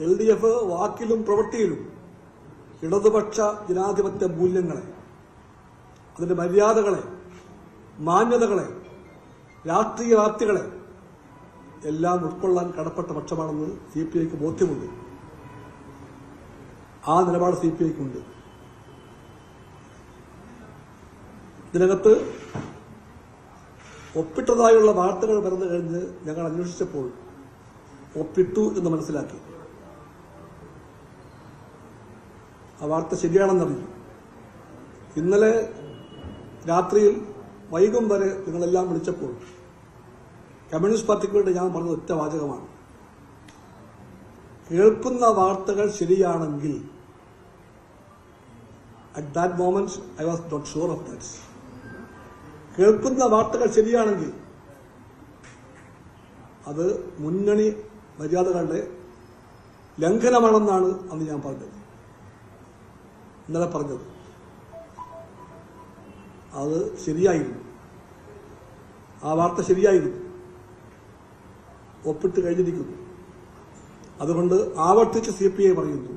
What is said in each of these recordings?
LDF വാക്കിലും പ്രവൃത്തിയിലും ഇടതുപക്ഷ ജനാധിപത്യ മൂല്യങ്ങളെ, അതിന്റെ മര്യാദകളെ, മാന്യതകളെ, രാഷ്ട്രീയ വാർത്തകളെ എല്ലാം ഉൾക്കൊള്ളാൻ കടപ്പെട്ട പക്ഷമാണെന്ന് CPIക്ക് ബോധ്യമുണ്ട്. ആ നിലപാട് CPIക്കുണ്ട്. ഇതിനകത്ത് ഒപ്പിട്ടതായുള്ള വാർത്തകൾ പറഞ്ഞു കഴിഞ്ഞ് ഞങ്ങൾ അന്വേഷിച്ചപ്പോൾ ഒപ്പിട്ടു എന്ന് മനസ്സിലാക്കി. ആ വാർത്ത ശരിയാണെന്നറിഞ്ഞു. ഇന്നലെ രാത്രിയിൽ വൈകും വരെ നിങ്ങളെല്ലാം വിളിച്ചപ്പോൾ കമ്മ്യൂണിസ്റ്റ് പാർട്ടിക്ക് വേണ്ടി ഞാൻ പറഞ്ഞത് ഒറ്റ വാചകമാണ്: കേൾക്കുന്ന വാർത്തകൾ ശരിയാണെങ്കിൽ, at that moment I was not sure of that, കേൾക്കുന്ന വാർത്തകൾ ശരിയാണെങ്കിൽ അത് മുന്നണി മര്യാദകളുടെ ലംഘനമാണെന്നാണ് അന്ന് ഞാൻ പറഞ്ഞത്, ഇന്നലെ പറഞ്ഞത്. അത് ശരിയായിരുന്നു. ആ വാർത്ത ശരിയായിരുന്നു. ഒപ്പിട്ട് കഴിഞ്ഞിരിക്കുന്നു. അതുകൊണ്ട് ആവർത്തിച്ച് CPI പറയുന്നു,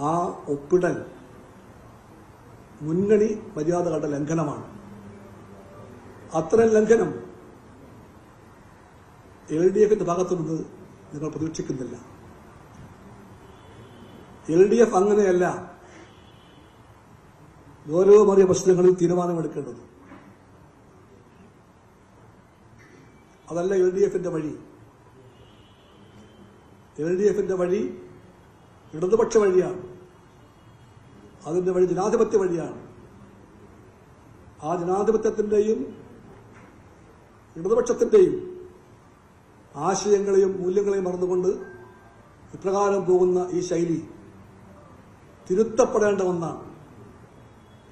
ആ ഒപ്പിടൽ മുന്നണി മര്യാദകളുടെ ലംഘനമാണ്. അത്തരം ലംഘനം LDFന്റെ ഭാഗത്തുനിന്ന് നിങ്ങൾ പ്രതീക്ഷിക്കുന്നില്ല. LDF അങ്ങനെയല്ല ഗൗരവമേറിയ പ്രശ്നങ്ങളിൽ തീരുമാനമെടുക്കേണ്ടത്. അതല്ല LDFന്റെ വഴി. LDFന്റെ വഴി ഇടതുപക്ഷ വഴിയാണ്. അതിന്റെ വഴി ജനാധിപത്യ വഴിയാണ്. ആ ജനാധിപത്യത്തിന്റെയും ഇടതുപക്ഷത്തിന്റെയും ആശയങ്ങളെയും മൂല്യങ്ങളെയും മറന്നുകൊണ്ട് ഇപ്രകാരം പോകുന്ന ഈ ശൈലി തിരുത്തപ്പെടേണ്ട ഒന്നാണ്.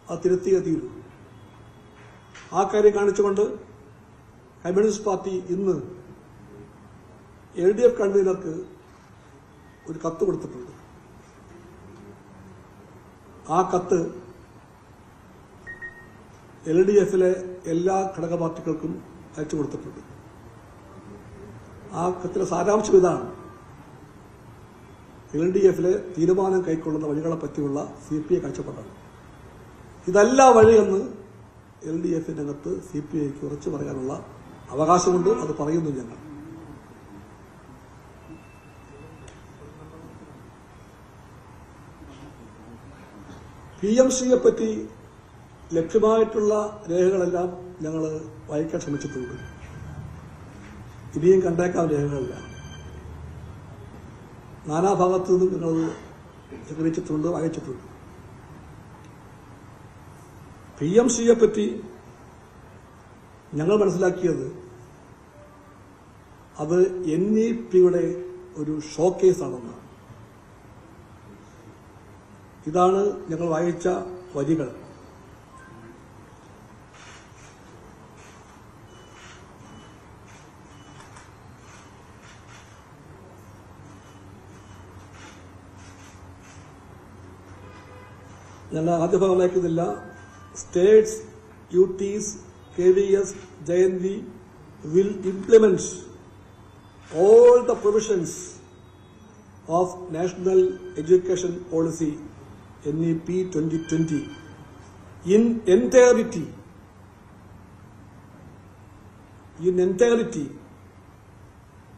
അത് തിരുത്തിയേ തീരൂ. ആ കാര്യം കാണിച്ചുകൊണ്ട് കമ്മ്യൂണിസ്റ്റ് പാർട്ടി ഇന്ന് LDF കൺവീനർക്ക് ഒരു കത്ത് കൊടുത്തിട്ടുണ്ട്. ആ കത്ത് LDFലെ എല്ലാ ഘടക പാർട്ടികൾക്കും അയച്ചു കൊടുത്തിട്ടുണ്ട്. ആ കത്തിലെ സാരാംശം ഇതാണ്: LDFലെ തീരുമാനം കൈക്കൊള്ളുന്ന വഴികളെ പറ്റിയുള്ള CPI കാഴ്ചപ്പാടാണ്. ഇതല്ല വഴിയെന്ന് LDFനകത്ത് CPIക്ക് ഉറച്ചു പറയാനുള്ള അവകാശമുണ്ട്. അത് പറയുന്നു ഞങ്ങൾ. PMCയെ പറ്റി ലഭ്യമായിട്ടുള്ള രേഖകളെല്ലാം ഞങ്ങൾ വായിക്കാൻ ശ്രമിച്ചിട്ടുണ്ട്. ഇനിയും കണ്ടേക്കാൻ രേഖകളില്ല. നാനാഭാഗത്തു നിന്നും ഞങ്ങൾ ശേഖരിച്ചിട്ടുണ്ട്, വായിച്ചിട്ടുണ്ട്. PMCയെ പറ്റി ഞങ്ങൾ മനസ്സിലാക്കിയത് അത് NEPയുടെ ഒരു ഷോക്കേസാണെന്നാണ്. ഇതാണ് ഞങ്ങൾ വായിച്ച വരികൾ. ഞാൻ ആദ്യ ഭാഗം വായിക്കുന്നില്ല. States, UTs, KVS, JNV will implement all the provisions of National Education Policy NEP 2020 in entirety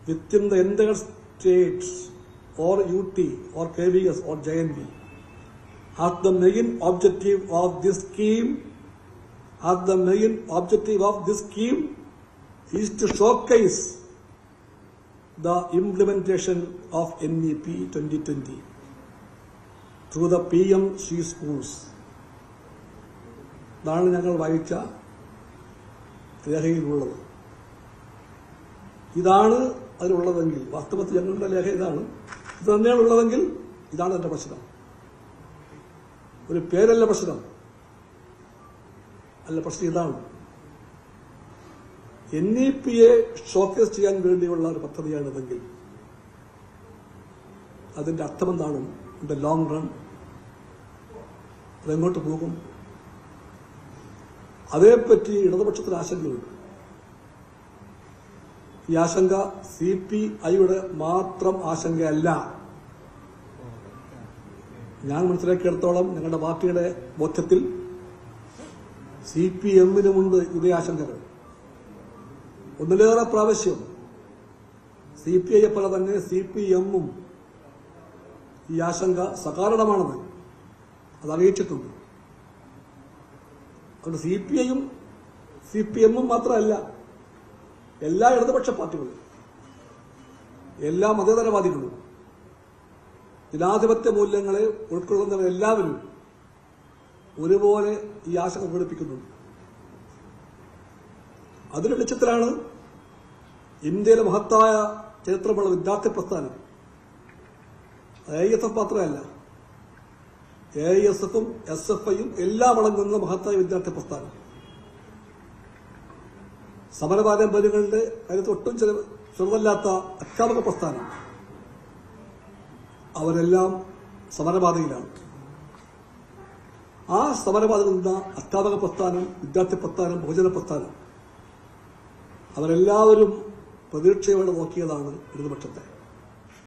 within the entire states or UT or KVS or JNV. As the main objective of this scheme is to showcase the implementation of NEP 2020 through the PMC schools. ഇതാണ് ഞങ്ങൾ വായിച്ച രേഖയിലുള്ളത്. ഇതാണ് അതിലുള്ളതെങ്കിൽ, വാസ്തവത്തിൽ ഞങ്ങളുടെ രേഖ ഇതാണ്, ഇത് തന്നെയാണ് ഉള്ളതെങ്കിൽ ഇതാണ് എന്റെ പ്രശ്നം. ഒരു പേരല്ല പ്രശ്നം, അല്ല പ്രശ്നം ഇതാണ്. NEPയെ ഷോക്കേസ് ചെയ്യാൻ വേണ്ടിയുള്ള ഒരു പദ്ധതിയാണിതെങ്കിൽ അതിന്റെ അർത്ഥമെന്താണ്? ഇതിന്റെ ലോങ് റൺ അതെങ്ങോട്ട് പോകും? അതേപ്പറ്റി ഇടതുപക്ഷത്തിന് ആശങ്കയുണ്ട്. ഈ ആശങ്ക CPIയുടെ മാത്രം ആശങ്കയല്ല. ഞാൻ മനസ്സിലാക്കിയെടുത്തോളം ഞങ്ങളുടെ പാർട്ടിയുടെ ബോധ്യത്തിൽ CPMനുമുണ്ട് ഇതേ ആശങ്കകൾ. ഒന്നിലേറെ പ്രാവശ്യം CPIയെ പോലെ തന്നെ CPMും ഈ ആശങ്ക സകാരണമാണെന്ന് അത് അറിയിച്ചിട്ടുണ്ട്. അതുകൊണ്ട് CPIയും CPMും മാത്രമല്ല, എല്ലാ ഇടതുപക്ഷ പാർട്ടികളും, എല്ലാ മതേതരവാദികളും, ജനാധിപത്യ മൂല്യങ്ങളെ ഉൾക്കൊള്ളുന്നവരെല്ലാവരും ഒരുപോലെ ഈ ആശങ്ക പ്രകടിപ്പിക്കുന്നുണ്ട്. അതിന്റെ വെളിച്ചത്തിലാണ് ഇന്ത്യയിലെ മഹത്തായ ചരിത്രമുള്ള വിദ്യാർത്ഥി പ്രസ്ഥാനം, AISF മാത്രമല്ല, AISFും SFIയും എല്ലാം അടങ്ങുന്ന മഹത്തായ വിദ്യാർത്ഥി പ്രസ്ഥാനം, സമരപാരമ്പര്യങ്ങളുടെ കാര്യത്തിൽ ഒട്ടും ചെറുതല്ലാത്ത അധ്യാപക പ്രസ്ഥാനം, അവരെല്ലാം സമരപാതയിലാണ്. ആ സമരപാതയിൽ നിന്ന അധ്യാപക പ്രസ്ഥാനം, വിദ്യാർത്ഥി പ്രസ്ഥാനം, ബഹുജന പ്രസ്ഥാനം, അവരെല്ലാവരും പ്രതീക്ഷയോടെ നോക്കിയതാണ് ഇടതുപക്ഷത്തെ.